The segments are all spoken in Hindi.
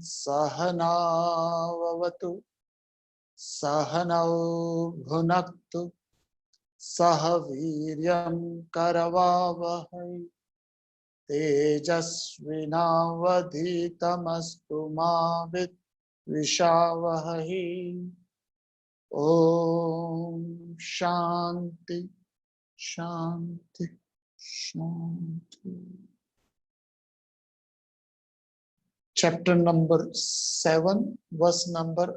सहनाववतु सहनौ भुनक्तु सह वीर्यं करवावहै तेजस्विनावधीतमस्तु मा विद्विषावहै। ओम शांति शांति शांति। चैप्टर नंबर 7 वर्स नंबर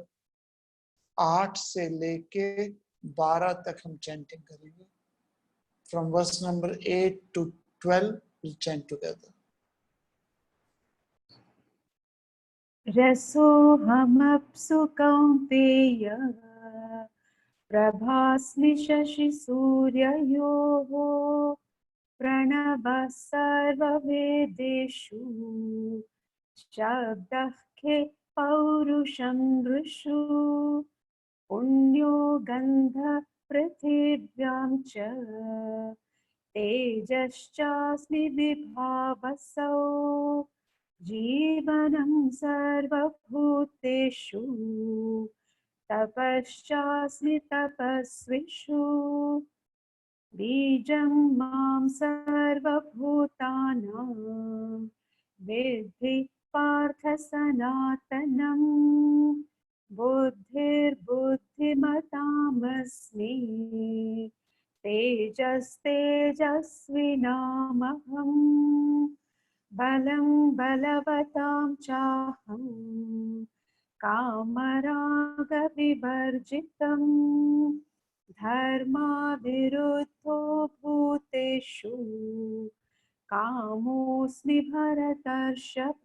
8 से लेके 12 तक हम चैंटिंग करेंगे। From verse number 8 to 12 we'll chant together. रसोऽहमप्सु कौन्तेय प्रभास्मि शशिसूर्ययोः प्रणवः सर्ववेदेषु शब्दः खे पौरुषं नृषु पुण्यो गन्धः पृथिव्यां च तेजश्चास्मि विभावसौ जीवनं सर्वभूतेषु तपश्चास्मि तपस्विषु बीजं मां सर्वभूतानां विद्धि पार्थ सनातनं बुद्धिर्बुद्धिमतामस्मि तेजस्तेजस्विनामहम् बलं बलवतां चाहं कामरागविवर्जितं धर्माविरुद्धो भूतेषु कामोऽस्मि भरतर्षभ।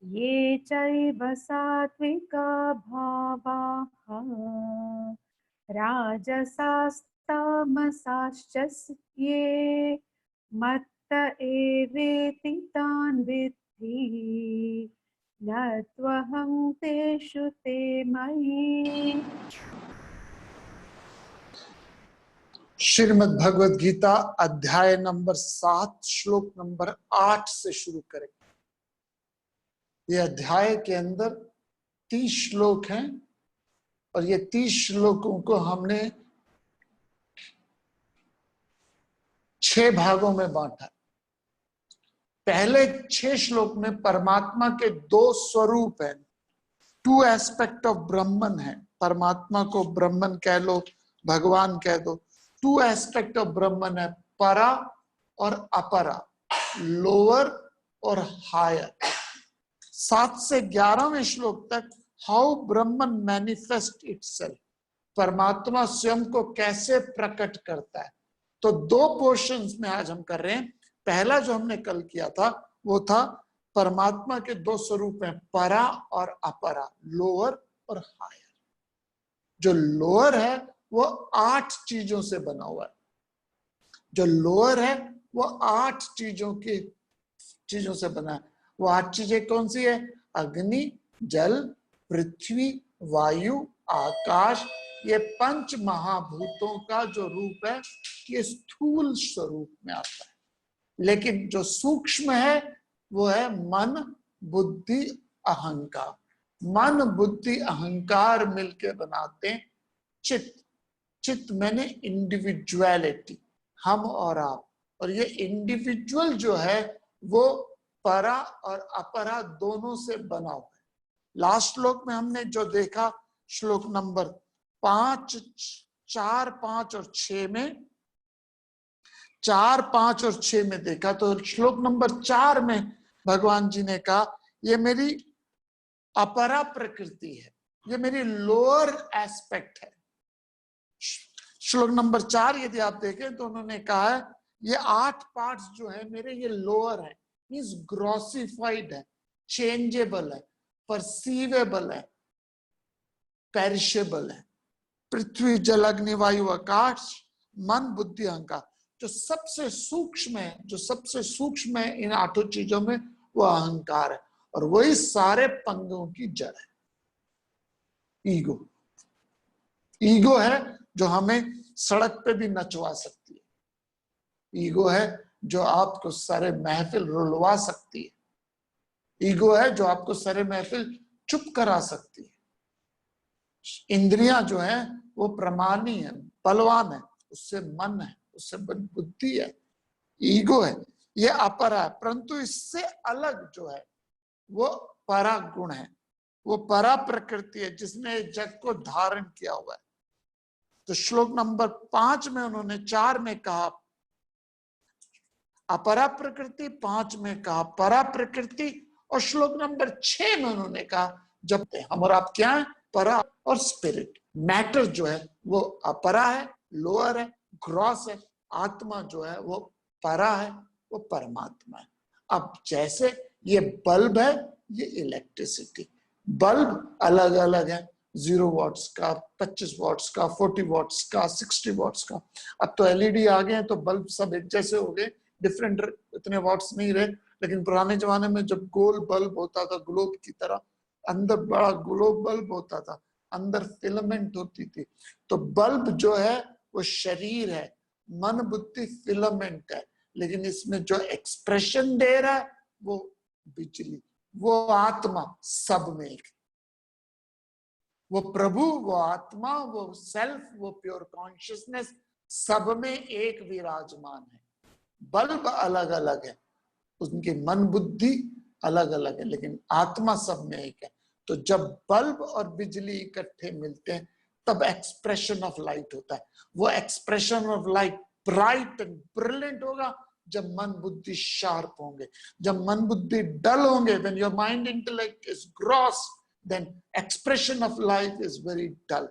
ये चैव सात्विका भावाः राजसास्तामसाश्च ये मत्त एवेति तान् विद्धि न त्वहं तेषु ते मयि। श्रीमद् भगवद गीता अध्याय नंबर 7 श्लोक नंबर 8 से शुरू करेंगे। ये अध्याय के अंदर 30 श्लोक हैं और ये 30 श्लोकों को हमने 6 भागों में बांटा। पहले 6 श्लोक में परमात्मा के 2 स्वरूप हैं, 2 एस्पेक्ट ऑफ ब्रह्मन है। परमात्मा को ब्रह्मन कह लो, भगवान कह दो। 2 एस्पेक्ट ऑफ ब्रह्मन है, परा और अपरा, लोअर और हायर। 7 से 11वें श्लोक तक हाउ ब्रह्मन मैनिफेस्ट इटसेल्फ, परमात्मा स्वयं को कैसे प्रकट करता है। तो 2 पोर्शंस में आज हम कर रहे हैं। पहला जो हमने कल किया था वो था परमात्मा के 2 स्वरूप हैं, परा और अपरा, लोअर और हायर। जो लोअर है वो 8 चीजों से बना हुआ है। जो लोअर है वो 8 चीजों से बना है। वो 8 चीजें कौन सी है? अग्नि, जल, पृथ्वी, वायु, आकाश। ये 5 महाभूतों का जो रूप है ये स्थूल स्वरूप में आता है। लेकिन जो सूक्ष्म है वो है मन, बुद्धि, अहंकार। मन, बुद्धि, अहंकार मिलके बनाते हैं चित्त। चित्त मैंने इंडिविजुअलिटी, हम और आप। और ये इंडिविजुअल जो है वो परा और अपरा दोनों से बना हुआ है। लास्ट श्लोक में हमने जो देखा, श्लोक नंबर 5, 4, 5 और 6 में, 4, 5 और 6 में देखा। तो श्लोक नंबर 4 में भगवान जी ने कहा ये मेरी अपरा प्रकृति है, ये मेरी लोअर एस्पेक्ट है। श्लोक नंबर 4 यदि आप देखें तो उन्होंने कहा है ये 8 पार्ट्स जो है मेरे, ये लोअर है, मींस ग्रॉसिफाइड है, चेंजेबल है, परसीवेबल है, पेरिशेबल है। पृथ्वी, जल, अग्नि, वायु, आकाश, मन, बुद्धि, अहंकार। जो सबसे सूक्ष्म है, जो सबसे सूक्ष्म है इन 8 चीजों में वो अहंकार है। और वही सारे पंगों की जड़ है। ईगो, ईगो है जो हमें सड़क पे भी नचवा सकती है। ईगो है जो आपको सारे महफिल रुलवा सकती है। ईगो है जो आपको सारे महफिल चुप करा सकती है। इंद्रियां जो है वो प्रमाणी है, बलवान है, उससे मन है, उससे बुद्धि है, ईगो है, ये अपरा है। परंतु इससे अलग जो है वो परा गुण है, वो परा प्रकृति है जिसने जग को धारण किया हुआ है। तो श्लोक नंबर 5 में उन्होंने 4 में कहा अपरा प्रकृति, 5 में कहा परा प्रकृति, और श्लोक नंबर 6 में उन्होंने कहा जब हम और आप क्या है, परा और स्पिरिट। मैटर जो है वो अपरा है, लोअर है, ग्रॉस है। आत्मा जो है वो परा है, वो परमात्मा है। अब जैसे ये बल्ब है, ये इलेक्ट्रिसिटी, बल्ब अलग अलग है, 0 वॉट्स का, 25 वॉट्स का, 40 वॉट्स का, 60 वॉट्स का। अब तो एलईडी आ गए हैं तो बल्ब सब एक जैसे हो गए, डिफरेंट इतने वॉट्स नहीं रहे। लेकिन पुराने जमाने में जब गोल बल्ब होता था ग्लोब की तरह, अंदर बड़ा ग्लोब बल्ब होता था, अंदर फिलामेंट होती थी। तो बल्ब जो है वो शरीर है, मन बुद्धि फिलामेंट है, लेकिन इसमें जो एक्सप्रेशन दे रहा है वो बिजली, वो आत्मा सब में एक, वो प्रभु, वो आत्मा, वो सेल्फ, वो प्योर कॉन्शियसनेस सब में एक विराजमान है। बल्ब अलग अलग है, उनकी मन बुद्धि अलग अलग है, लेकिन आत्मा सब में एक है। तो जब बल्ब और बिजली इकट्ठे मिलते हैं तब एक्सप्रेशन ऑफ लाइट होता है। वो expression of light bright and brilliant होगा जब मन बुद्धि शार्प होंगे। जब मन बुद्धि डल होंगे, when your mind intellect is gross, then expression of life is very dull.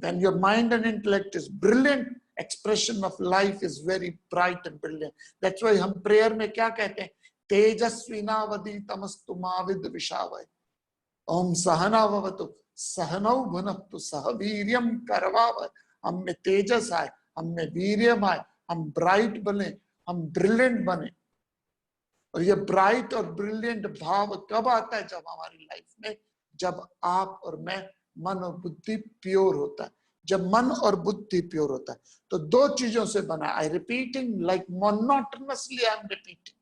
When your mind and intellect is brilliant, expression of life is very bright and brilliant. That's why हम प्रेयर में क्या कहते हैं, तेजस्विनावधि तमस्तु मा विद्विषावह, ओम सहनाववतु सहनौ भुनक्तु सह वीर्यं करवावह। हम में तेजस आए, हम में वीर्यम आए, हम ब्राइट बने, हम ब्रिलियंट बने। और ये ब्राइट और ब्रिलियंट भाव कब आता है, जब हमारी लाइफ में, जब आप और मैं मन और बुद्धि प्योर होता है। जब मन और बुद्धि प्योर होता है तो 2 चीजों से बना, I repeating like monotonously, I am repeating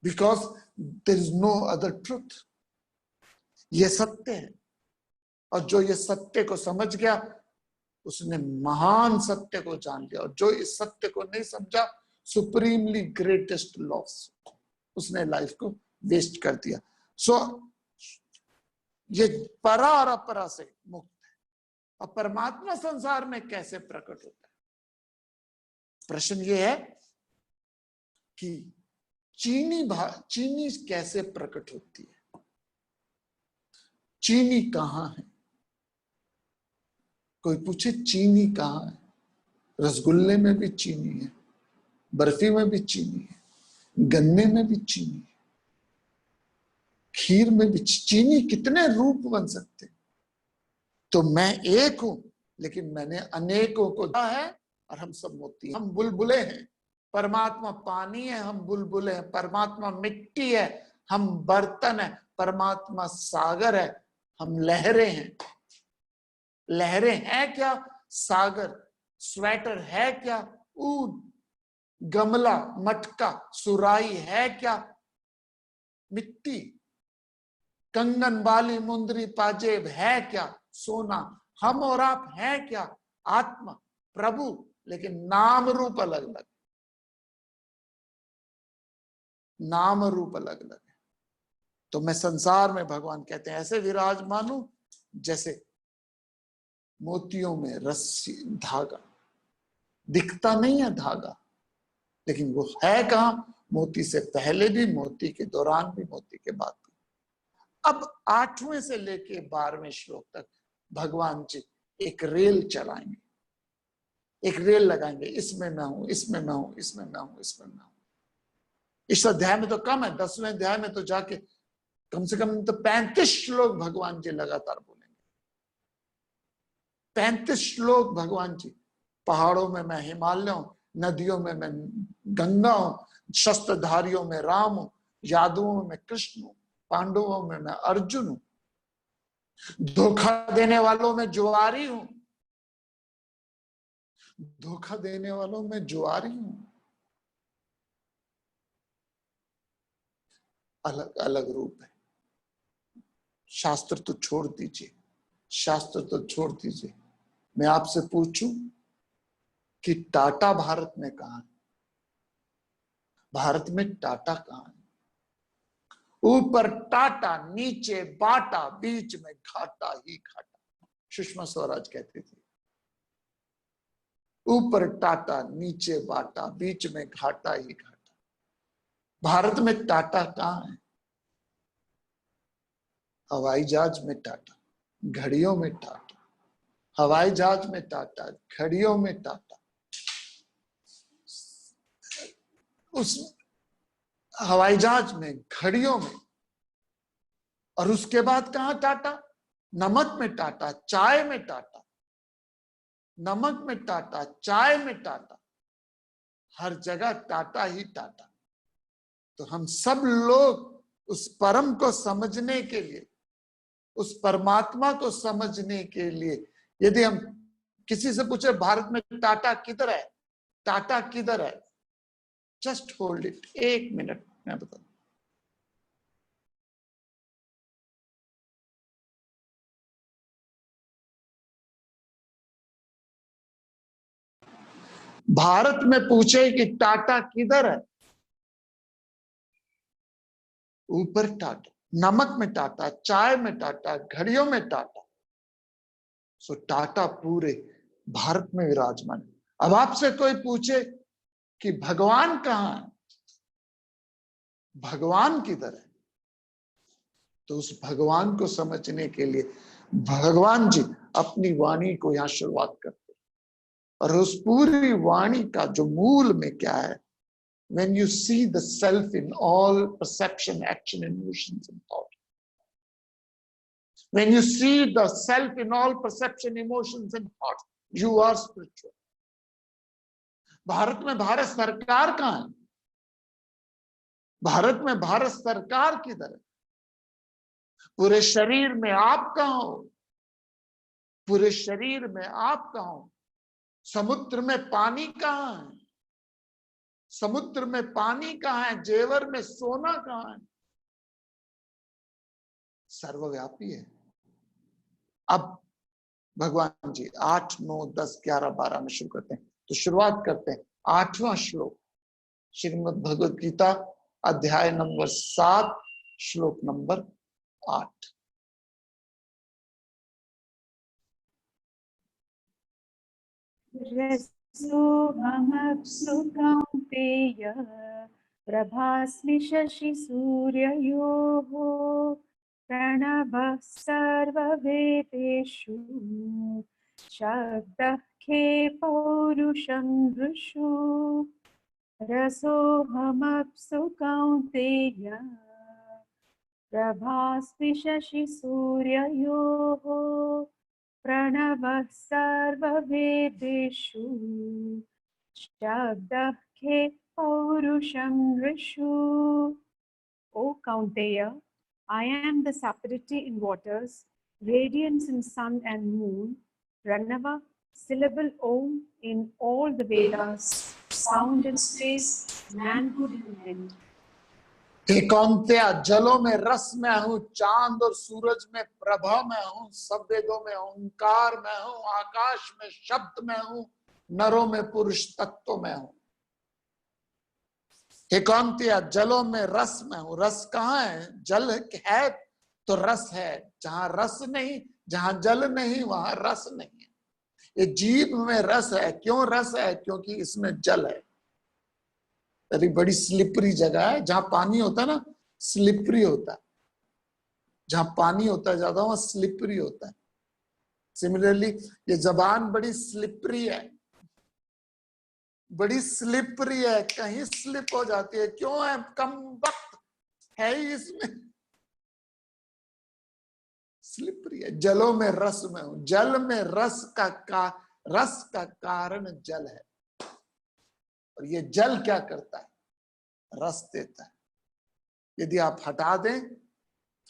because there is no other truth. ये सत्य है, और जो ये सत्य को समझ गया उसने महान सत्य को जान लिया, और जो इस सत्य को नहीं समझा, सुप्रीमली ग्रेटेस्ट लॉस, उसने लाइफ को वेस्ट कर दिया। सो ये परा और अपरा से मुक्त है। और परमात्मा संसार में कैसे प्रकट होता है? प्रश्न ये है कि चीनी कैसे प्रकट होती है? चीनी कहाँ है? कोई पूछे चीनी कहाँ है? रसगुल्ले में भी चीनी है, बर्फी में भी चीनी है, गन्ने में भी चीनी है, खीर में भी चीनी। कितने रूप बन सकते। तो मैं एक हूं, लेकिन मैंने अनेकों को है, और हम सब मोती, हम बुलबुले हैं। परमात्मा पानी है, हम बुलबुले हैं। परमात्मा मिट्टी है, हम बर्तन है। परमात्मा सागर है, हम लहरें हैं। लहरें हैं क्या? सागर। स्वेटर है क्या? ऊन। गमला, मटका, सुराही है क्या? मिट्टी। कंगन, बाली, मुंदरी, पाजेब है क्या? सोना। हम और आप हैं क्या? आत्मा, प्रभु। लेकिन नाम रूप अलग अलग, नाम रूप अलग अलग है। तो मैं संसार में, भगवान कहते हैं, ऐसे विराजमान हूं जैसे मोतियों में रस्सी, धागा। दिखता नहीं है धागा, लेकिन वो है कहां? मोती से पहले भी, मोती के दौरान भी, मोती के बाद भी। अब 8वें से लेके 12वें श्लोक तक भगवान जी एक रेल चलाएंगे, एक रेल लगाएंगे। इसमें मैं हूं, इसमें मैं हूं, इसमें मैं हूं, इसमें मैं हूं। इस अध्याय में तो कम है, 10वें अध्याय में तो जाके कम से कम तो 35 श्लोक भगवान जी लगातार बोलेंगे। 35 श्लोक भगवान जी। पहाड़ों में मैं हिमालय हूं, नदियों में मैं गंगा हूं, शस्त्रधारियों में राम हूं, यादवों में मैं कृष्ण हूं, पांडवों में मैं अर्जुन हूं, धोखा देने वालों में जुआरी हूं, धोखा देने वालों में जुआरी हूं। अलग अलग रूप है। शास्त्र तो छोड़ दीजिए, शास्त्र तो छोड़ दीजिए। मैं आपसे पूछूं कि टाटा भारत में कहां है? भारत में टाटा कहां है? ऊपर टाटा, नीचे बाटा, बीच में घाटा ही घाटा। सुषमा स्वराज कहती थी, ऊपर टाटा, नीचे बाटा, बीच में घाटा ही घाटा। भारत में टाटा कहां है? हवाई जहाज में टाटा, घड़ियों में टाटा। हवाई जहाज में टाटा, घड़ियों में टाटा। उस हवाई जहाज में, घड़ियों में, और उसके बाद कहां टाटा? नमक में टाटा, चाय में टाटा। नमक में टाटा, चाय में टाटा, हर जगह टाटा ही टाटा। तो हम सब लोग उस परम को समझने के लिए, उस परमात्मा को समझने के लिए, यदि हम किसी से पूछे भारत में टाटा किधर है, टाटा किधर है, जस्ट होल्ड इट, 1 मिनट मैं बता दूं। भारत में पूछे कि टाटा किधर है, ऊपर टाटा, नमक में टाटा, चाय में टाटा, घड़ियों में टाटा। सो टाटा पूरे भारत में विराजमान है। अब आपसे कोई पूछे कि भगवान कहां है, भगवान किधर है, तो उस भगवान को समझने के लिए भगवान जी अपनी वाणी को यहां शुरुआत करते, और उस पूरी वाणी का जो मूल में क्या है, when you see the self in all perception, action, emotions and thought, when you see the self in all perception, emotions and thought, you are spiritual. Bharat में भारत सरकार कहां है? भारत में भारत सरकार किधर है? पूरे शरीर में आप कहां हो? पूरे शरीर में आप कहां हो? समुद्र में पानी कहां है? समुद्र में पानी कहां है? जेवर में सोना कहां है? सर्वव्यापी है। अब भगवान जी 8, 9, 10, 11, 12 में शुरू करते हैं। तो शुरुआत करते हैं 8वां श्लोक, श्रीमद् भगवद गीता अध्याय नंबर 7, श्लोक नंबर 8। रसोऽहमप्सु कौन्तेय प्रभास्मि शशिसूर्ययोः प्रणवः सर्ववेदेषु शब्दः खे पौरुषं नृषु रसोऽहमप्सु कौन्तेय प्रभास्मि शशिसूर्ययोः प्रणवः सर्ववेदेषु शब्दः खे पौरुषं नृषु। O Kaunteya, I am the sapidity in waters, radiance in sun and moon, Pranava, syllable Om in all the Vedas, sound in space, manhood in men. हे कौन्तेय, जलों में रस में हूं, चांद और सूरज में प्रभा में हूं, सब वेदों में ओंकार में हूं, आकाश में शब्द में हूं, नरों में पुरुष तत्व में हूं। हे कौन्तेय, जलों में रस में हूं। रस कहाँ है? जल है तो रस है। जहां रस नहीं, जहां जल नहीं, वहां रस नहीं है। ये जीभ में रस है। क्यों रस है? क्योंकि इसमें जल है। अरे बड़ी स्लिपरी जगह है, जहां पानी होता है ना, स्लिपरी होता है। जहां पानी होता है ज्यादा, वहां स्लिपरी होता है। सिमिलरली ये जबान बड़ी स्लिपरी है, बड़ी स्लिपरी है, कहीं स्लिप हो जाती है। क्यों है? कम वक्त है ही इसमें, स्लिपरी है। जलों में रस में हूं। जल में रस का कारण जल है, और ये जल क्या करता है? रस देता है। यदि आप हटा दें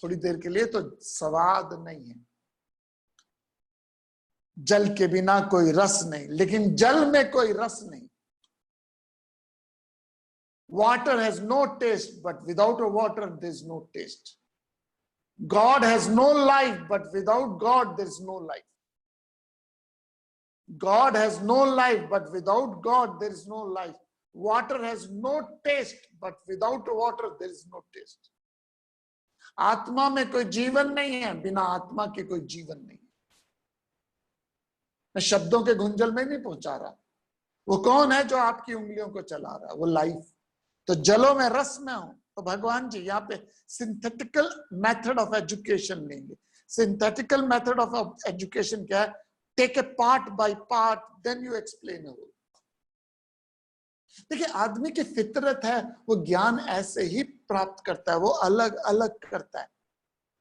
थोड़ी देर के लिए तो स्वाद नहीं है। जल के बिना कोई रस नहीं, लेकिन जल में कोई रस नहीं। Water has no taste, but without a water, there is no taste. God has no life, but without God, there is no life. God has no life, but without God, there is no life. Water has no taste, but without water, there is no taste. आत्मा में कोई जीवन नहीं है, बिना आत्मा के कोई जीवन नहीं। मैं शब्दों के गुंजल में नहीं पहुंचा रहा। वो कौन है जो आपकी उंगलियों को चला रहा है? वो लाइफ। तो जलों में रस में हूं। तो भगवान जी यहाँ पे सिंथेटिकल मेथड ऑफ एजुकेशन लेंगे। सिंथेटिकल मेथड ऑफ एजुकेशन क्या है? Take a part by part, then you explain whole. देखिए, आदमी की फितरत है, वो ज्ञान ऐसे ही प्राप्त करता है, वो अलग अलग करता है।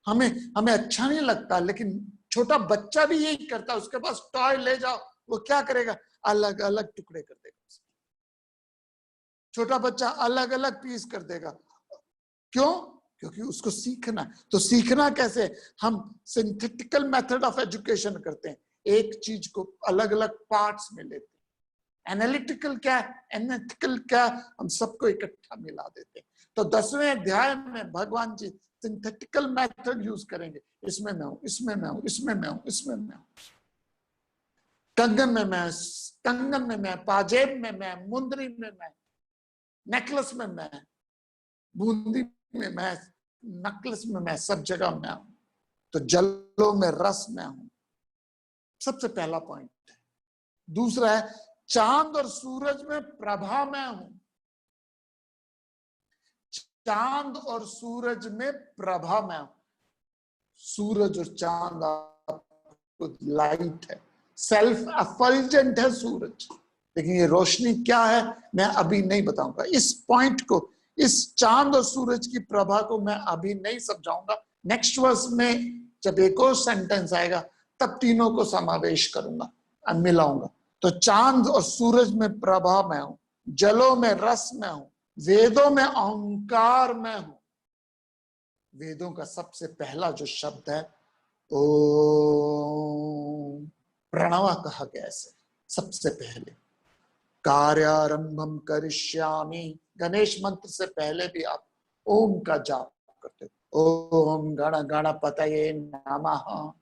हमें अच्छा नहीं लगता, लेकिन छोटा बच्चा भी यही करता है। उसके पास टॉय ले जाओ, वो क्या करेगा? अलग अलग टुकड़े कर देगा। छोटा बच्चा अलग अलग पीस कर देगा। क्यों? क्योंकि उसको सीखना है। तो सीखना कैसे? हम सिंथेटिकल मेथड ऑफ एजुकेशन करते हैं। एक चीज को अलग अलग पार्ट्स में लेते हैं। एनालिटिकल क्या है, एनालिटिकल क्या, हम सबको इकट्ठा मिला देते हैं। तो 10वें अध्याय में भगवान जी सिंथेटिकल मेथड यूज करेंगे। इसमें मैं हूं, इसमें मैं हूं, इसमें मैं हूं, इसमें मैं हूं। कंगन में मैं, कंगन में मैं, पाजेब में मैं, मुंदरी में मैं, नेकलेस में मैं, बूंदी में मैं, नेकलेस में मैं, सब जगह मैं हूं। तो जलों में रस में हूं। सबसे पहला पॉइंट है। दूसरा है चांद और सूरज में प्रभा में हूं। चांद और सूरज में प्रभा में हूं। सूरज और चांद आपको लाइट है, सेल्फ एफल्जेंट है सूरज, लेकिन ये रोशनी क्या है मैं अभी नहीं बताऊंगा। इस पॉइंट को, इस चांद और सूरज की प्रभा को मैं अभी नहीं समझाऊंगा। नेक्स्ट वर्स में जब एक और सेंटेंस आएगा तब तीनों को समावेश करूंगा, मिलाऊंगा। तो चांद और सूरज में प्रभा में हूं, जलों में रस में हूं, वेदों में ओंकार में हूं। वेदों का सबसे पहला जो शब्द है ओम, प्रणव कहा गया है सबसे पहले। कार्यारंभम करिष्यामि, गणेश मंत्र से पहले भी आप ओम का जाप करते हो। ओम गण गणपतये नमः,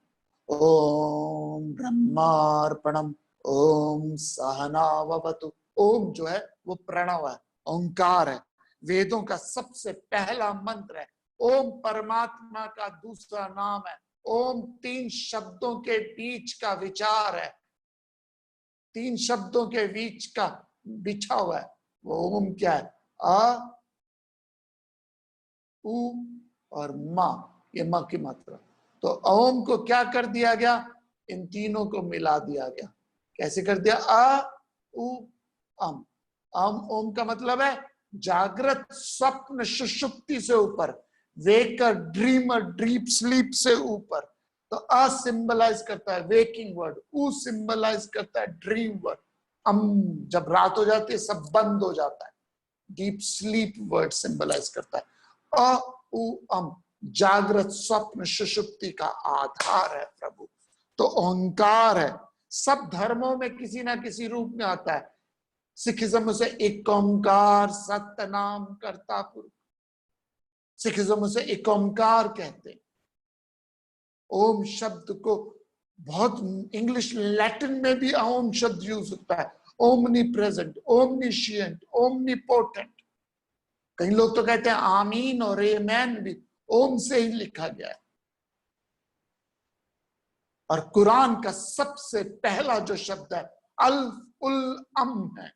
ओम ब्रह्मार्पणम, ओम सहनाववतु। ओम जो है वो प्रणव है, ओंकार है, वेदों का सबसे पहला मंत्र है। ओम परमात्मा का दूसरा नाम है। ओम 3 शब्दों के बीच का विचार है, 3 शब्दों के बीच का बिछा हुआ है। वो ओम क्या है? अ, उ और मा, ये मां की मात्रा। तो ओम को क्या कर दिया गया? इन तीनों को मिला दिया गया। कैसे कर दिया? अ, उ, अम। ओम का मतलब है जागृत, स्वप्न, सुषुप्ति से ऊपर, वेकर, ड्रीमर, डीप स्लीप से ऊपर। तो अ सिंबलाइज करता है वेकिंग वर्ड, उ सिंबलाइज करता है ड्रीम वर्ड, अम जब रात हो जाती है सब बंद हो जाता है, डीप स्लीप वर्ड सिंबलाइज करता है। अ, उ, अम, जागृत, स्वप्न, सुषुप्ति का आधार है प्रभु। तो ओंकार है, सब धर्मों में किसी ना किसी रूप में आता है। सिखिज्म से एक ओंकार सत्य नाम करता पुरुष, सिखिज्म से एक ओंकार कहते हैं। ओम शब्द को बहुत इंग्लिश लैटिन में भी ओम शब्द यूज होता है। Omnipresent, omniscient, omnipotent. कई लोग तो कहते हैं आमीन और आमेन भी ओम से ही लिखा गया है। और कुरान का सबसे पहला जो शब्द है अल्फ उल अम है।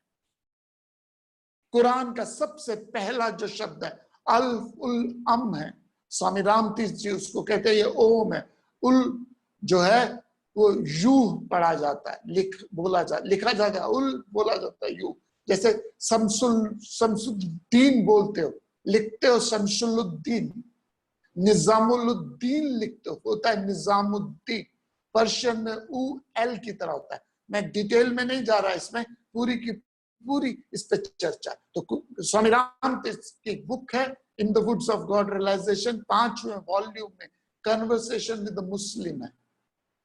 कुरान का सबसे पहला जो शब्द है अल्फ उल अम है। स्वामी रामतीर्थ जी उसको कहते हैं ये ओम है। उल जो है वो यू पढ़ा जाता है, लिखा जाता है, उल बोला जाता है यू। जैसे शमसुद्दीन बोलते हो, लिखते हो शमसुद्दीन, निजामुद्दीन लिखते हो, होता है निजामुद्दीन। पर्शियन में उ एल की तरह होता है। मैं डिटेल में नहीं जा रहा इसमें, पूरी की पूरी इस पे चर्चा। तो स्वामी राम की बुक है in the woods of God realization, 5वें वॉल्यूम में कन्वर्सेशन विद द मुस्लिम है,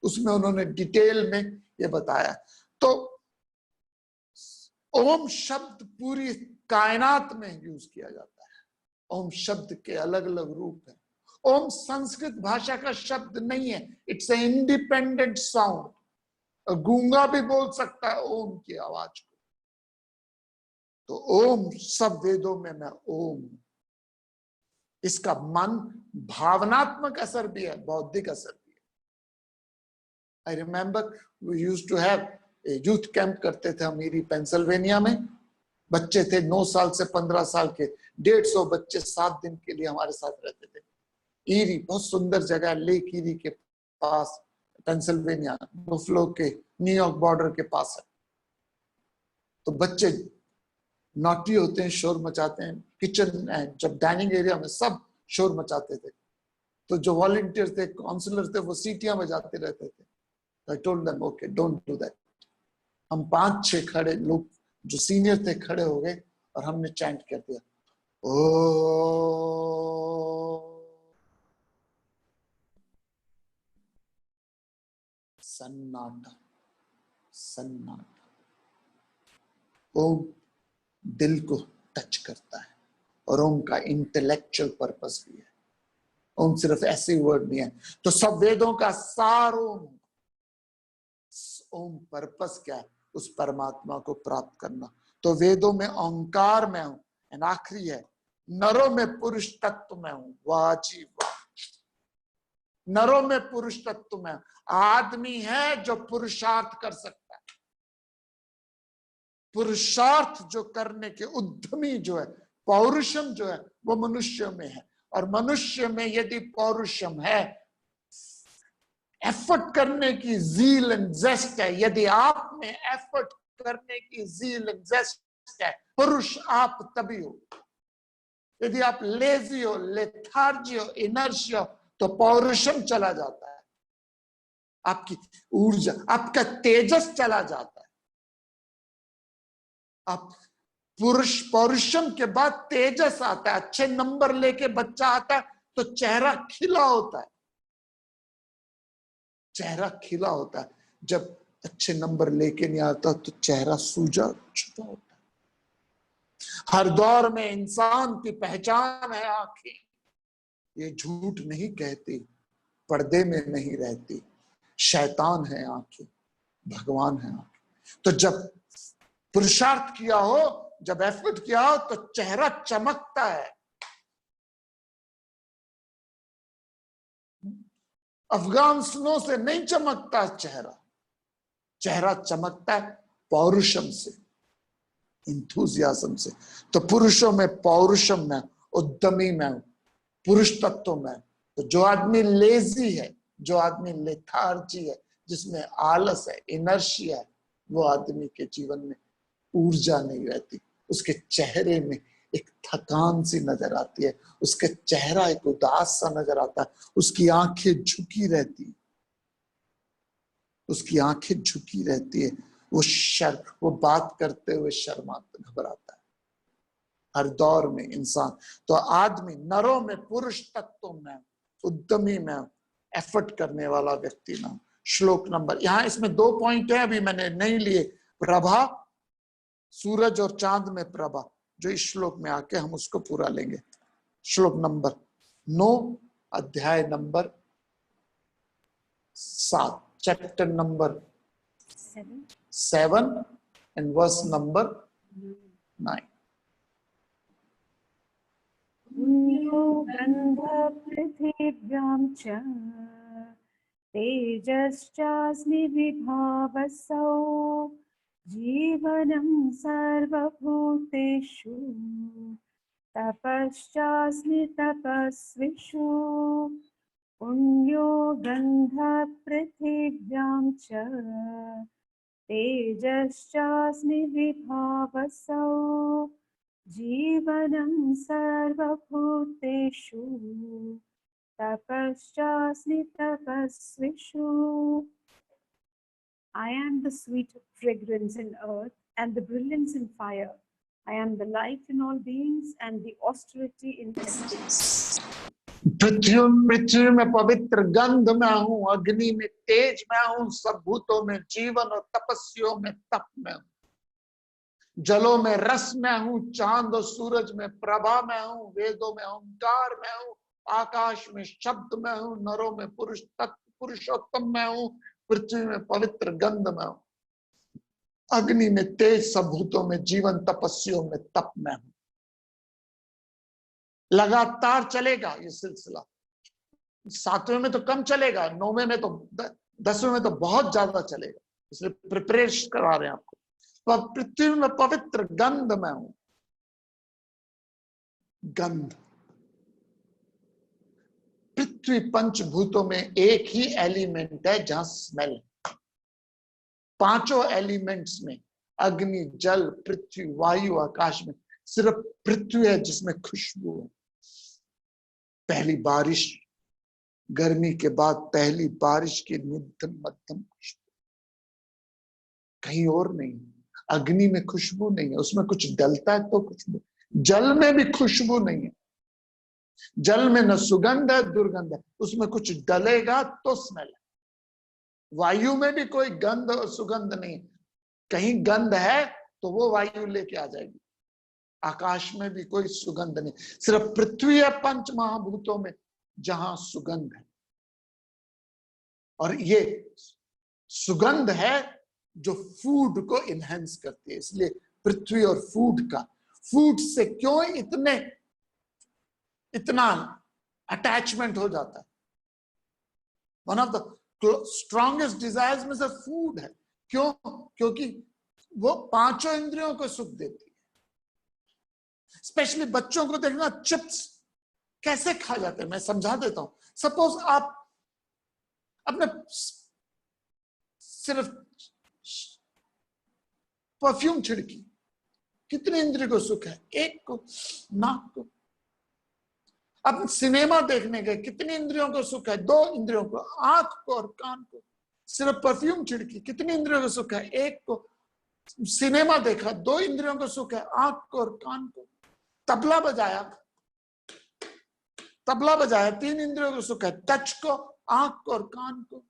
उसमें उन्होंने डिटेल में ये बताया। तो ओम शब्द पूरी कायनात में यूज किया जाता है। ओम शब्द के अलग अलग रूप हैं। ओम संस्कृत भाषा का शब्द नहीं है, इट्स ए इंडिपेंडेंट साउंड। गूंगा भी बोल सकता है ओम की आवाज को। तो ओम सब वेदों में मैं ओम। इसका मन भावनात्मक असर भी है, बौद्धिक असर भी है। I remember we used to have youth camp करते थे हम ईरी पेंसिल्वेनिया में। बच्चे थे 9 साल से 15 साल के, 150 बच्चे 7 दिन के लिए हमारे साथ रहते थे। ईरी बहुत सुंदर जगह, लेक ईरी के पास, पेंसिल्वेनिया, बुफलो के न्यूयॉर्क बॉर्डर के पास है। तो बच्चे नॉटी होते हैं, शोर मचाते हैं। किचन एंड जब डाइनिंग एरिया में सब शोर मचाते थे। तो जो वॉलंटियर थे, काउंसलर थे, वो सीटियां बजाते रहते थे। I told them okay don't do that. हम 5-6 खड़े लोग जो सीनियर थे खड़े हो गए और हमने चैंट कर दिया ओ। सन्नाटा, सन्नाटा। ओम दिल को टच करता है और ओम का इंटेलेक्चुअल पर्पस भी है। ओम सिर्फ ऐसे वर्ड नहीं है। तो सब वेदों का सार ओम। ओम पर्पस क्या है? उस परमात्मा को प्राप्त करना। तो वेदों में ओंकार में हूं, एंड आखिरी है नरों में पुरुष तत्व में हूं। वाह जी वाह। नरों में पुरुष तत्व में आदमी है जो पुरुषार्थ कर सकता है। पुरुषार्थ जो करने के उद्यमी जो है, पौरुषम जो है, वो मनुष्य में है। और मनुष्य में यदि पौरुषम है, एफर्ट करने की ज़ील एंड जेस्ट है, यदि आप में एफर्ट करने की ज़ील एंड जेस्ट है, पुरुष आप तभी हो। यदि आप लेजी हो, लेथार्जी हो, इनर्शिया हो, तो पौरुषम चला जाता है। आपकी ऊर्जा, आपका तेजस चला जाता है। आप पुरुष पौरुषम के बाद तेजस आता है। अच्छे नंबर लेके बच्चा आता है तो चेहरा खिला होता है। चेहरा खिला होता है। जब अच्छे नंबर लेके नहीं आता तो चेहरा सूजा छुपा होता है। हर दौर में इंसान की पहचान है आंखें। ये झूठ नहीं कहती, पर्दे में नहीं रहती। शैतान है आंखें, भगवान है आंखें। तो जब पुरुषार्थ किया हो, जब एफर्ट किया हो, तो चेहरा चमकता है। अफगान स्नो से नहीं चमकता चेहरा। चेहरा चमकता है पौरुषम से, इंथुजियाज्म से। तो पुरुषों में पौरुषम में, उद्यमी में, पुरुष तत्व में। तो जो आदमी लेजी है, जो आदमी लेथार्जी है, जिसमें आलस है, इनर्शिया है, वो आदमी के जीवन में ऊर्जा नहीं रहती। उसके चेहरे में एक थकान सी नजर आती है। उसके चेहरा एक उदास सा नजर आता है। उसकी आंखें झुकी रहती, उसकी आंखें झुकी रहती है। वो बात करते हुए शर्माता, घबराता है। हर दौर में इंसान। तो आदमी नरों में पुरुष तत्व में, उद्यमी में, एफर्ट करने वाला व्यक्ति में। श्लोक नंबर, यहां इसमें 2 पॉइंट है, अभी मैंने नहीं लिए। प्रभा, सूरज और चांद में प्रभा, जो इस श्लोक में आके हम उसको पूरा लेंगे। श्लोक नंबर 9, अध्याय नंबर 7, chapter number 7 and verse number 9। पृथिव्यां च तेजश्चास्मि विभावसौ जीवनं सर्वभूतेषु तपश्चास्मि तपस्विषु पुण्यो गन्धः पृथिव्यां च तेजश्चास्मि विभावसौ जीवनं सर्वभूतेषु तपश्चास्मि तपस्विषु। I am the sweet fragrance in earth and the brilliance in fire. I am the light in all beings and the austerity in heaven. पृथ्वी में पवित्र गंध में हूं, अग्नि में तेज में हूं, सब भूतों में जीवन और तपस्वियों में तप में हूं। जलों में रस में हूं, चांद और सूरज में प्रभा में हूं, वेदों में ओंकार में हूं, आकाश में शब्द में हूं, नरों में पुरुष तत्व पुरुषोत्तम में हूं, पृथ्वी में पवित्र गंध में हूं, अग्नि में तेज, सबूतों में जीवन, तपस्वियों में तप में हूं। लगातार चलेगा ये सिलसिला। 7वें में तो कम चलेगा, 9वें में तो 10वें में तो बहुत ज्यादा चलेगा, इसलिए प्रिपरेशन करा रहे हैं आपको। पृथ्वी में पवित्र गंध में हूं। गंध, पृथ्वी पंचभूतों में एक ही एलिमेंट है जहां स्मेल है। 5 एलिमेंट्स में, अग्नि, जल, पृथ्वी, वायु, आकाश में सिर्फ पृथ्वी है जिसमें खुशबू है। पहली बारिश, गर्मी के बाद पहली बारिश की मध्यम मध्यम खुशबू, कहीं और नहीं। अग्नि में खुशबू नहीं है, उसमें कुछ डलता है तो खुशबू। जल में भी खुशबू नहीं है, जल में न सुगंध है दुर्गंध है, उसमें कुछ डलेगा तो स्मेल है। वायु में भी कोई गंध और सुगंध नहीं, कहीं गंध है तो वो वायु लेके आ जाएगी। आकाश में भी कोई सुगंध नहीं, सिर्फ पृथ्वी है पंच महाभूतों में जहां सुगंध है। और ये सुगंध है जो फूड को इनहेंस करती है। इसलिए पृथ्वी और फूड का, फूड से क्यों इतना अटैचमेंट हो जाता है। One of the strongest desires में से फूड है। क्यों? क्योंकि वो 5 इंद्रियों को सुख देती है। स्पेशली बच्चों को देखना, चिप्स कैसे खा जाते हैं, मैं समझा देता हूं। सपोज आप अपने सिर्फ परफ्यूम छिड़की, कितने इंद्रिय को सुख है? एक को, नाक को। अब सिनेमा देखने गए, कितनी इंद्रियों को सुख है? 2 इंद्रियों को, आंख को और कान को। सिर्फ परफ्यूम छिड़की, कितनी इंद्रियों को सुख है? एक को। सिनेमा देखा, 2 इंद्रियों को सुख है, आंख को और कान को। तबला बजाया, 3 इंद्रियों को सुख है, टच को, आंख को और कान को।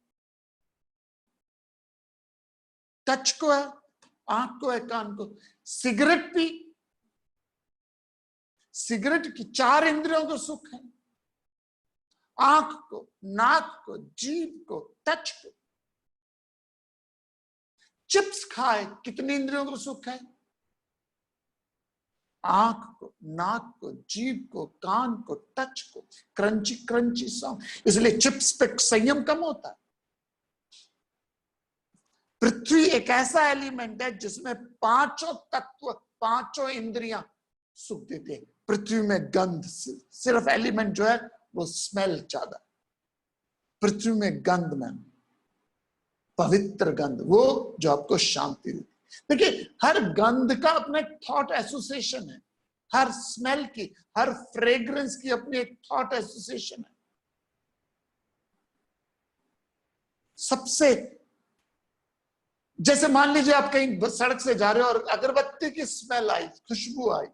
टच को है, आंख को है, कान को। सिगरेट पी, सिगरेट की 4 इंद्रियों को सुख है, आंख को, नाक को, जीभ को, टच को। चिप्स खाए, कितनी इंद्रियों को सुख है? आंख को, नाक को, जीभ को, कान को, टच को। क्रंची क्रंची साउंड, इसलिए चिप्स पे संयम कम होता है। पृथ्वी एक ऐसा एलिमेंट है जिसमें 5 तत्व, 5 इंद्रियां सुख देते हैं। पृथ्वी में गंध, सिर्फ एलिमेंट जो है वो स्मेल ज्यादा। पृथ्वी में गंध में पवित्र गंध, वो जो आपको शांति देती। देखिए, हर गंध का अपना एक थॉट एसोसिएशन है, हर स्मेल की, हर फ्रेग्रेंस की अपनी एक थॉट एसोसिएशन है। सबसे, जैसे मान लीजिए आप कहीं सड़क से जा रहे हो और अगरबत्ती की स्मेल आई, खुशबू आई,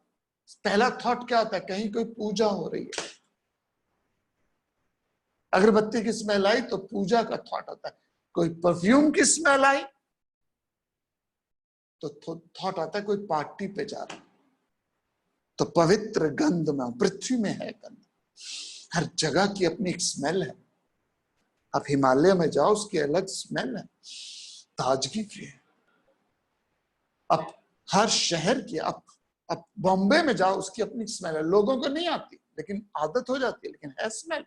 पहला थॉट क्या होता है? कहीं कोई पूजा हो रही है। अगरबत्ती की स्मेल आई तो पूजा का थॉट आता है। कोई परफ्यूम की स्मेल आई तो थॉट आता है कोई पार्टी पे जा रहा है। तो पवित्र गंध में, पृथ्वी में है गंध। हर जगह की अपनी एक स्मेल है। आप हिमालय में जाओ, उसकी अलग स्मेल है, ताजगी की है। अब हर शहर की, अब बॉम्बे में जाओ, उसकी अपनी स्मेल है। लोगों को नहीं आती, लेकिन आदत हो जाती है, लेकिन है स्मेल।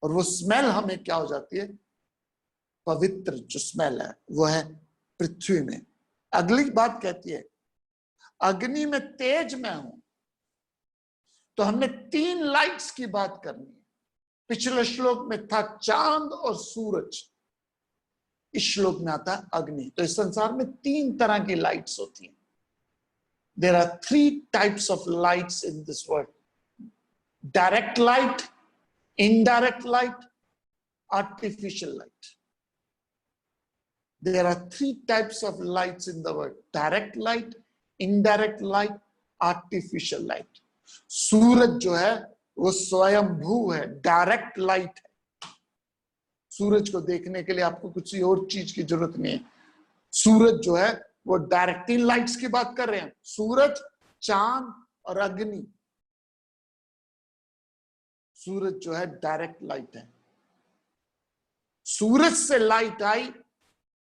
और वो स्मेल हमें क्या हो जाती है? पवित्र जो स्मेल है वो है पृथ्वी में। अगली बात कहती है, अग्नि में तेज में हूं। तो हमने 3 लाइट्स की बात करनी है। पिछले श्लोक में था चांद और सूरज, इस श्लोक में आता है अग्नि। तो इस संसार में 3 तरह की लाइट्स होती हैं। There are 3 types of lights in this world: direct light, indirect light, artificial light. There are 3 types of lights in the world: direct light, indirect light, artificial light. सूरज जो है वो स्वयंभू है, डायरेक्ट लाइट है। सूरज को देखने के लिए आपको कुछ और चीज की जरूरत नहीं है। सूरज जो है वो डायरेक्ट 3 लाइट्स की बात कर रहे हैं, सूरज, चांद और अग्नि। सूरज जो है डायरेक्ट लाइट है, सूरज से लाइट आई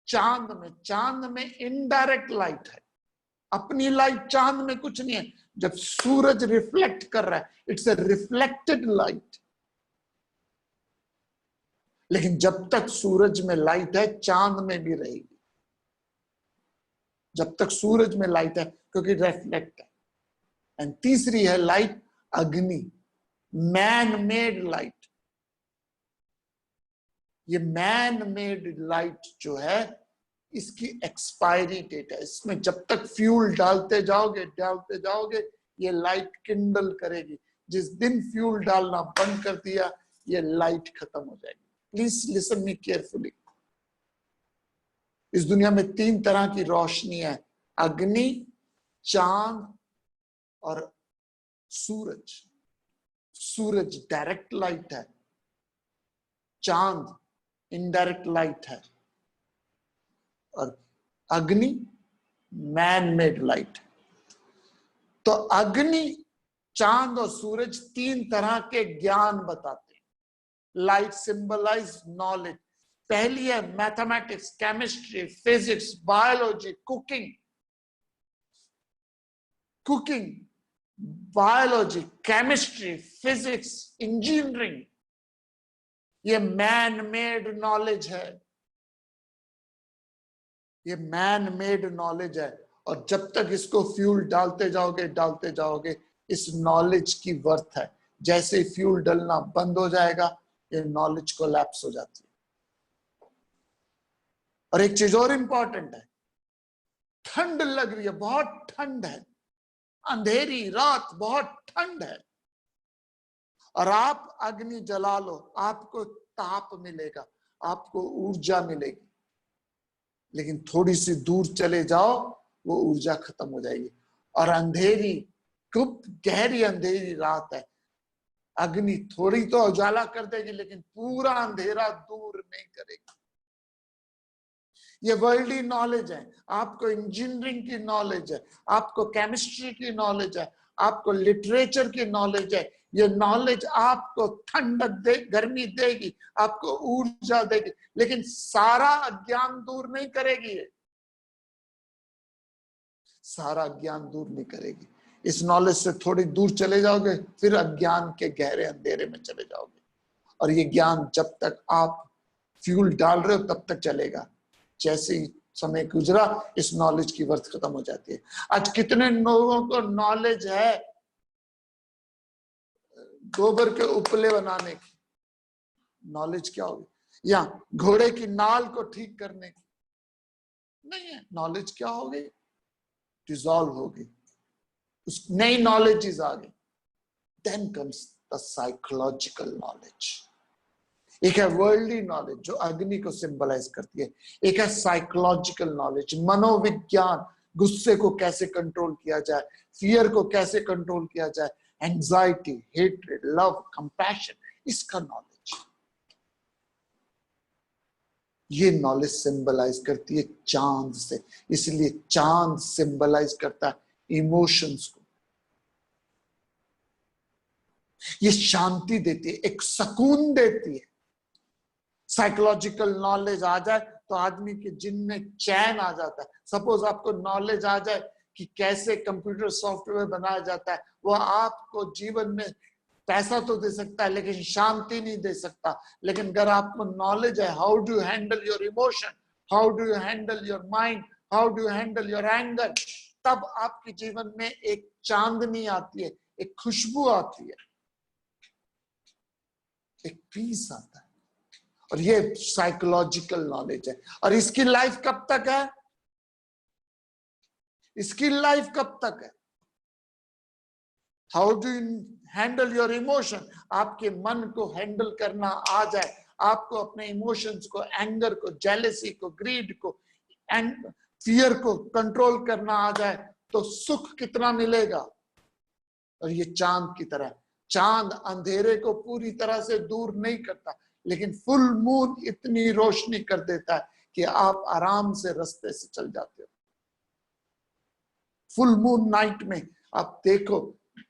चांद में, चांद में इनडायरेक्ट लाइट है, अपनी लाइट चांद में कुछ नहीं है। जब सूरज रिफ्लेक्ट कर रहा है, इट्स अ रिफ्लेक्टेड लाइट। लेकिन जब तक सूरज में लाइट है, चांद में भी रहेगी, जब तक सूरज में लाइट है, क्योंकि रिफ्लेक्ट है। एंड तीसरी है लाइट अग्नि, मैन मेड लाइट। ये मैन मेड लाइट जो है, इसकी एक्सपायरी डेट है। इसमें जब तक फ्यूल डालते जाओगे ये लाइट किंडल करेगी। जिस दिन फ्यूल डालना बंद कर दिया, ये लाइट खत्म हो जाएगी। Please listen me carefully. इस दुनिया में 3 तरह की रोशनी है, अग्नि, चांद और सूरज। सूरज डायरेक्ट लाइट है, चांद इनडायरेक्ट लाइट है, और अग्नि मैन मेड लाइट। तो अग्नि, चांद और सूरज 3 तरह के ज्ञान बताते हैं। Light symbolize knowledge. पहली है mathematics, chemistry, physics, biology, cooking, biology, chemistry, physics, engineering. ये मैन मेड नॉलेज है, ये मैन मेड नॉलेज है। और जब तक इसको फ्यूल डालते जाओगे, इस नॉलेज की वर्थ है। जैसे फ्यूल डलना बंद हो जाएगा, ये नॉलेज कोलैप्स हो जाती है। और एक चीज और इंपॉर्टेंट है, ठंड लग रही है, बहुत ठंड है, अंधेरी रात, बहुत ठंड है, और आप अग्नि जला लो, आपको ताप मिलेगा, आपको ऊर्जा मिलेगी। लेकिन थोड़ी सी दूर चले जाओ, वो ऊर्जा खत्म हो जाएगी। और अंधेरी, खूब गहरी अंधेरी रात है, अग्नि थोड़ी तो उजाला कर देगी, लेकिन पूरा अंधेरा दूर नहीं करेगी। ये वर्ल्डली नॉलेज है। आपको इंजीनियरिंग की नॉलेज है, आपको केमिस्ट्री की नॉलेज है, आपको लिटरेचर की नॉलेज है। ये नॉलेज आपको ठंडक दे, गर्मी देगी, आपको ऊर्जा देगी, लेकिन सारा अज्ञान दूर नहीं करेगी। ये सारा ज्ञान दूर नहीं करेगी। इस नॉलेज से थोड़ी दूर चले जाओगे, फिर अज्ञान के गहरे अंधेरे में चले जाओगे। और ये ज्ञान जब तक आप फ्यूल डाल रहे हो तब तक चलेगा। जैसे ही समय गुजरा, इस नॉलेज की वर्थ खत्म हो जाती है। आज कितने लोगों को नॉलेज है गोबर के उपले बनाने की, नॉलेज क्या होगी? या घोड़े की नाल को ठीक करने की नहीं है, नॉलेज क्या होगी? डिसॉल्व होगी, उस नई नॉलेज आ गई। Then comes the psychological knowledge. एक है वर्ल्डली नॉलेज जो अग्नि को सिंबलाइज करती है, एक है साइकोलॉजिकल नॉलेज, मनोविज्ञान, गुस्से को कैसे कंट्रोल किया जाए, फियर को कैसे कंट्रोल किया जाए, एंजाइटी, हेट्रेड, लव, कंपैशन, इसका नॉलेज। ये नॉलेज सिंबलाइज करती है चांद से। इसलिए चांद सिंबलाइज करता है इमोशंस को। ये शांति देती है, एक सुकून देती है। साइकोलॉजिकल नॉलेज आ जाए तो आदमी के जिन में चैन आ जाता है। सपोज आपको नॉलेज आ जाए कि कैसे कंप्यूटर सॉफ्टवेयर बनाया जाता है, वो आपको जीवन में पैसा तो दे सकता है लेकिन शांति नहीं दे सकता। लेकिन अगर आपको नॉलेज है how do handle your emotion, how do handle your mind, how do handle your anger, तब आपके जीवन में एक चांदनी आती है, एक खुशबू आती है, एक पीस आता है। और ये साइकोलॉजिकल नॉलेज है। और इसकी लाइफ कब तक है? इसकी लाइफ कब तक है? How do you handle your emotion? आपके मन को हैंडल करना आ जाए, आपको अपने इमोशंस को, एंगर को, जेलेसी को, ग्रीड को, एंड फियर को कंट्रोल करना आ जाए, तो सुख कितना मिलेगा। और ये चांद की तरह, चांद अंधेरे को पूरी तरह से दूर नहीं करता, लेकिन फुल मून इतनी रोशनी कर देता है कि आप आराम से रास्ते से चल जाते हो। फुल मून नाइट में आप देखो,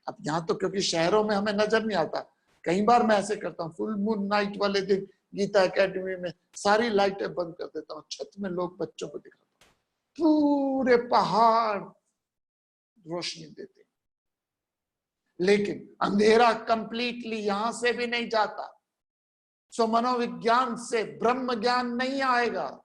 अब यहाँ तो क्योंकि शहरों में हमें नजर नहीं आता, कई बार मैं ऐसे करता हूँ, फुल मून नाइट वाले दिन गीता एकेडमी में सारी लाइटें बंद कर देता हूँ, छत में लोग बच्चों को दिखाता हूँ, पूरे पहाड़ रोशनी देते, लेकिन अंधेरा कंप्लीटली यहां से भी नहीं जाता। सो मनोविज्ञान से ब्रह्म ज्ञान नहीं आएगा,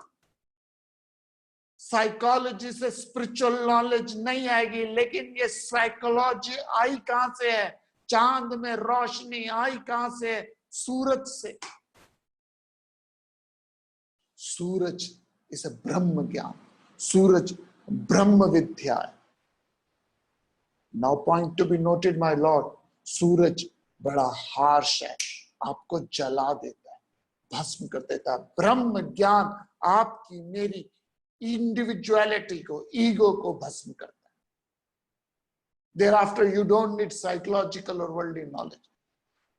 साइकोलॉजी से स्पिरिचुअल नॉलेज नहीं आएगी, लेकिन ये साइकोलॉजी आई कहां से है? चांद में रोशनी आई कहां से है? सूरज से। सूरज इसे ब्रह्म ज्ञान, सूरज ब्रह्म विद्या है। Now point to be noted my lord, सूरज बड़ा हार्श है, आपको जला देता है, भस्म कर देता है। ब्रह्म ज्ञान आपकी मेरी इंडिविजुअलिटी को, ईगो को भस्म करता है। Thereafter you don't need psychological or worldly knowledge,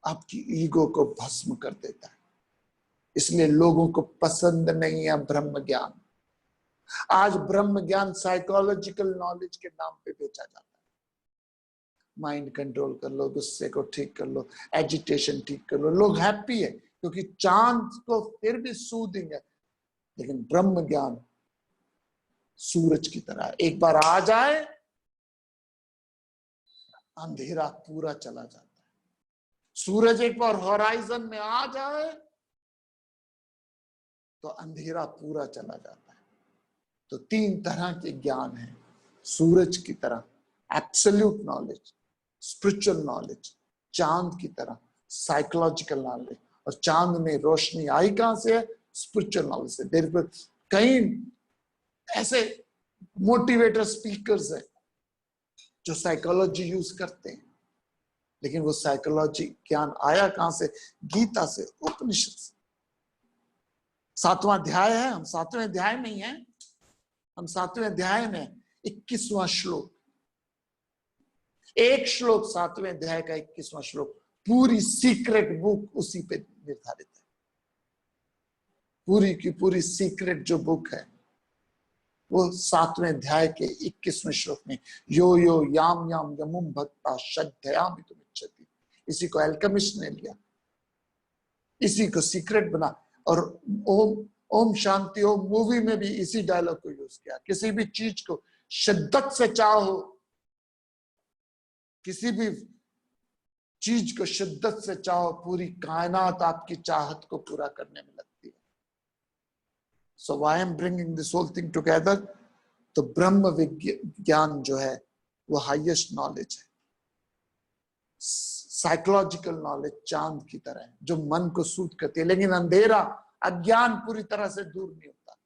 आपकी ईगो को भस्म कर देता है। इसलिए लोगों को पसंद नहीं है ब्रह्म ज्ञान। आज ब्रह्म ज्ञान साइकोलॉजिकल नॉलेज के नाम पे बेचा जाता है। माइंड कंट्रोल कर लो, गुस्से को ठीक कर लो, एजिटेशन ठीक कर लो, लोग हैप्पी है क्योंकि चांद को फिर भी सूदिंग है। लेकिन ब्रह्म ज्ञान सूरज की तरह, एक बार आ जाए अंधेरा पूरा चला जाता है। सूरज एक बार होराइजन में आ जाए तो अंधेरा पूरा चला जाता है। तो तीन तरह के ज्ञान है, सूरज की तरह एब्सोल्यूट नॉलेज, स्पिरिचुअल नॉलेज, चांद की तरह साइकोलॉजिकल नॉलेज। और चांद में रोशनी आई कहां से है? स्पिरिचुअल नॉलेज से। देर पर कई ऐसे मोटिवेटर स्पीकर्स हैं जो साइकोलॉजी यूज करते हैं, लेकिन वो साइकोलॉजी ज्ञान आया कहां से? गीता से, उपनिषद से। 7वां अध्याय है, हम 7वें अध्याय में ही हैं, हम 7वें अध्याय में 21वां श्लोक, एक श्लोक 7वें अध्याय का 21वां श्लोक, पूरी सीक्रेट बुक उसी पे निर्धारित है। पूरी की पूरी सीक्रेट जो बुक है वो 7वें अध्याय के 21वें श्लोक में, यो यो याम याम यमुम भक्ता श्रद्धयामि तुमिच्छति। इसी को एल्केमिस्ट ने लिया, इसी को सीक्रेट बना। और ओम शांति ओम मूवी में भी इसी डायलॉग को यूज किया। किसी भी चीज को शिद्दत से चाहो, किसी भी चीज को शिद्दत से चाहो, पूरी कायनात आपकी चाहत को पूरा करने में लगती है। So why I am bringing this whole thing together? तो ब्रह्म विज्ञान जो है वो हाईएस्ट नॉलेज है। साइकोलॉजिकल नॉलेज चांद की तरह है जो मन को सूद करती है, लेकिन अंधेरा अज्ञान पूरी तरह से दूर नहीं होता।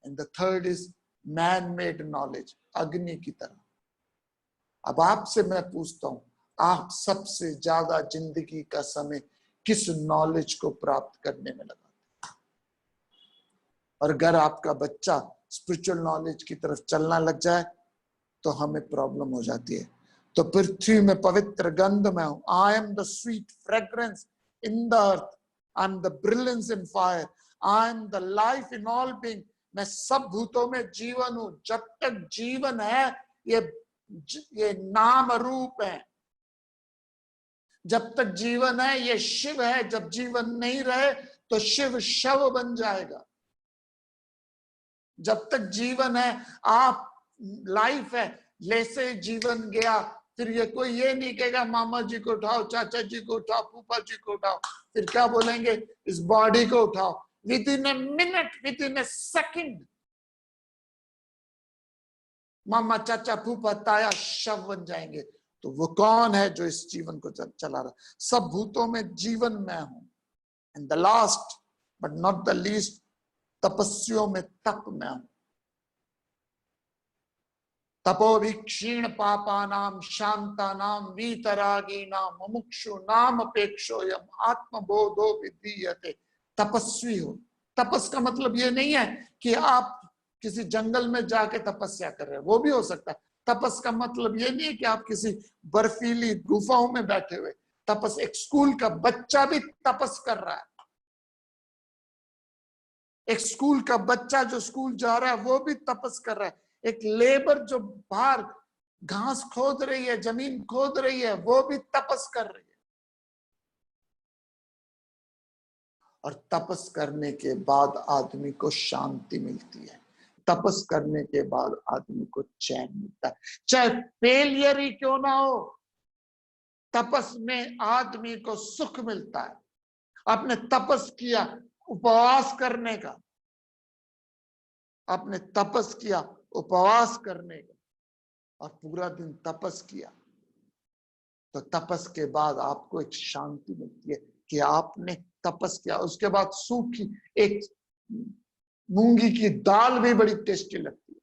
And the third is man made knowledge, अग्नि की तरह। अब आपसे मैं पूछता हूं, आप सबसे ज्यादा जिंदगी का समय किस नॉलेज को प्राप्त करने में लगा? और अगर आपका बच्चा स्पिरिचुअल नॉलेज की तरफ चलना लग जाए तो हमें प्रॉब्लम हो जाती है। तो पृथ्वी में पवित्र गंध में हूं, I am the sweet fragrance in the earth, I am the brilliance in fire, I am the life in all being. मैं सब भूतों में जीवन हूं। जब तक जीवन है ये नाम रूप है, जब तक जीवन है ये शिव है। जब जीवन नहीं रहे तो शिव शव बन जाएगा। जब तक जीवन है आप लाइफ है, जैसे जीवन गया फिर ये कोई ये नहीं कहेगा मामा जी को उठाओ, चाचा जी को उठाओ, फूफा जी को उठाओ, फिर क्या बोलेंगे? इस बॉडी को उठाओ। Within a minute, within a second मामा चाचा फूफा ताया शव बन जाएंगे। तो वो कौन है जो इस जीवन को चला रहा? सब भूतों में जीवन मैं हूं। And the last but not the least, तपस्वियों में तप मैं हूं। तपोभि क्षीण पापानाम शांतानाम वीतरागीनाम मुमुक्षु नाम अपेक्षोयम आत्मबोधो विधीयते। तपस्वी हो। तपस का मतलब ये नहीं है कि आप किसी जंगल में जाके तपस्या कर रहे हैं, वो भी हो सकता है। तपस का मतलब ये नहीं है कि आप किसी बर्फीली गुफाओं में बैठे हुए। तपस, एक स्कूल का बच्चा भी तपस कर रहा है। एक स्कूल का बच्चा जो स्कूल जा रहा है वो भी तपस कर रहा है। एक लेबर जो बाहर घास खोद रही है, जमीन खोद रही है, वो भी तपस कर रही है। और तपस करने के बाद आदमी को शांति मिलती है, तपस करने के बाद आदमी को चैन मिलता है, चाहे फेलियर ही क्यों ना हो। तपस में आदमी को सुख मिलता है। आपने तपस किया उपवास करने का, आपने तपस किया उपवास करने का, और पूरा दिन तपस किया, तो तपस के बाद आपको एक शांति मिलती है कि आपने तपस किया। उसके बाद सूखी एक मूंगी की दाल भी बड़ी टेस्टी लगती है।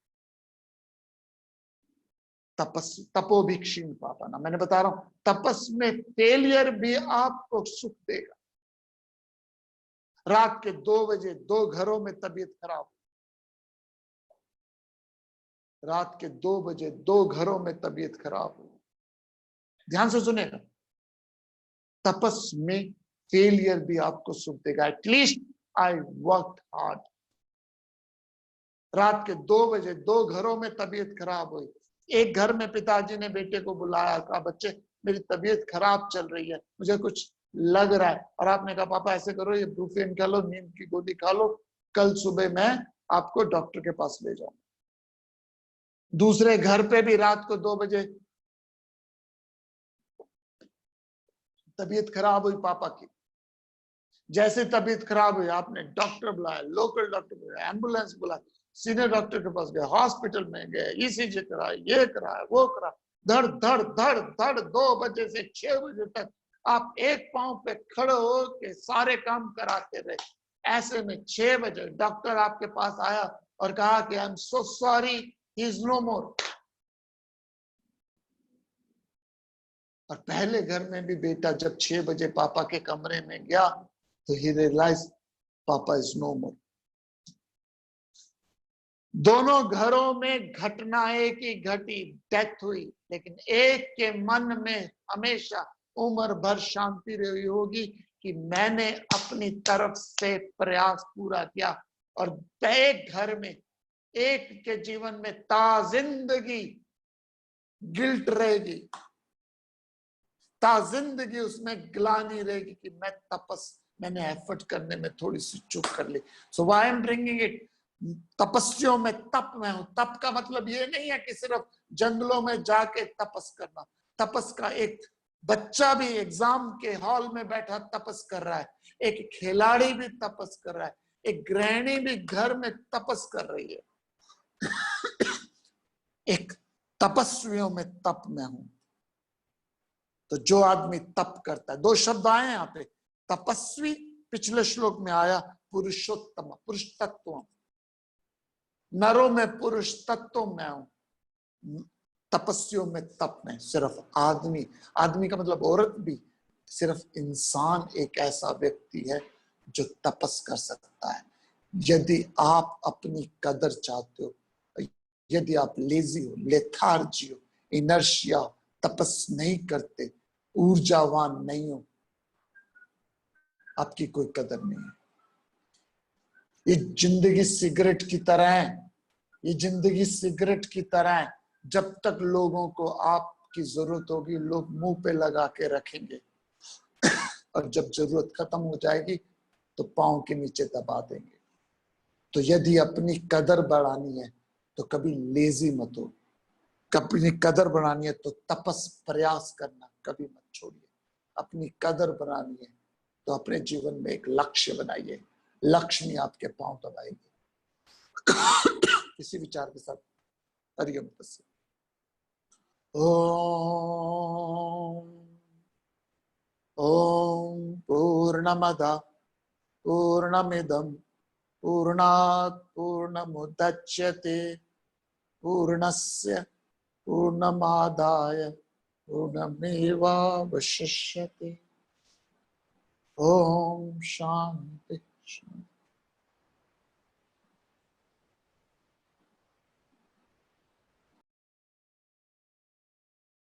तपस तपोभिक्षीण पापा ना, मैंने बता रहा हूं, तपस में फेलियर भी आपको सुख देगा। रात के 2 बजे 2 घरों में तबीयत खराब, रात के 2 बजे 2 घरों में तबीयत खराब हो, ध्यान से सुनेगा। तपस में फेलियर भी आपको सुख देगा। At least I worked hard. रात के 2 बजे 2 घरों में तबीयत खराब हुई। एक घर में पिताजी ने बेटे को बुलाया, कहा बच्चे मेरी तबीयत खराब चल रही है, मुझे कुछ लग रहा है। और आपने कहा पापा ऐसे करो, ये ब्रूफेन खा लो, नींद की गोली खा लो, कल सुबह मैं आपको डॉक्टर के पास ले जाऊंगा। दूसरे घर पे भी रात को 2 बजे तबीयत खराब हुई पापा की। जैसे तबीयत खराब हुई, आपने डॉक्टर बुलाया, लोकल डॉक्टर बुलाया, एम्बुलेंस बुलाया, सीनियर डॉक्टर के पास गए, हॉस्पिटल में गए, ईसीजी कराया, ये कराया, वो कराया, धड़ धड़ धड़ धड़ 2 बजे से 6 बजे तक आप एक पांव पे खड़े हो के सारे काम कराते रहे। ऐसे में 6 बजे डॉक्टर आपके पास आया और कहा कि I am so sorry, he is no more. और पहले घर में भी बेटा जब 6 बजे पापा के कमरे में गया तो ही रियलाइज पापा इज नो मोर। दोनों घरों में घटना एक ही घटी, डेथ हुई, लेकिन एक के मन में हमेशा उम्र भर शांति रही होगी कि मैंने अपनी तरफ से प्रयास पूरा किया। और एक घर में, एक के जीवन में ताजिंदगी गिल्ट रहेगी, ताजिंदगी उसमें ग्लानि रहेगी कि मैंने एफर्ट करने में थोड़ी सी चूक कर ली। So why I am bringing it, तपस्वियों में तप में हूं। तप का मतलब ये नहीं है कि सिर्फ जंगलों में जाके तपस करना। तपस का एक बच्चा भी एग्जाम के हॉल में बैठा तपस कर रहा है, एक खिलाड़ी भी तपस कर रहा है, एक गृहिणी भी घर में तपस कर रही है। एक तपस्वियों में तप में हूं। तो जो आदमी तप करता है, 2 शब्द आए यहाँ पे, तपस्वी पिछले श्लोक में आया, पुरुषोत्तम, पुरुष तत्व, नरों में पुरुष तत्व में हूं, तपस्वियों में तप में। सिर्फ आदमी, आदमी का मतलब औरत भी, सिर्फ इंसान एक ऐसा व्यक्ति है जो तपस कर सकता है। यदि आप अपनी कदर चाहते हो, यदि आप लेजी हो, लेथार्जी हो, इनर्शिया, तपस नहीं करते, ऊर्जावान नहीं हो, आपकी कोई कदर नहीं है। ये जिंदगी सिगरेट की तरह है, ये जिंदगी सिगरेट की तरह है। जब तक लोगों को आपकी जरूरत होगी, लोग मुंह पे लगा के रखेंगे, और जब जरूरत खत्म हो जाएगी तो पांव के नीचे दबा देंगे। तो यदि अपनी कदर बढ़ानी है तो कभी लेजी मत हो, अपनी कदर बढ़ानी है तो तपस प्रयास करना कभी मत छोड़िए। अपनी कदर बनानी है तो अपने जीवन में एक लक्ष्य बनाइए, लक्ष्मी आपके पांव दबाएगी। इसी विचार के साथ हरिओम तस्य। ओम पूर्णमद पूर्णमिदं पूर्णात् पूर्णमुदच्यते पूर्णस्य पूर्णमादाय पूर्णमेवावशिष्यते। ओम शांति शांति।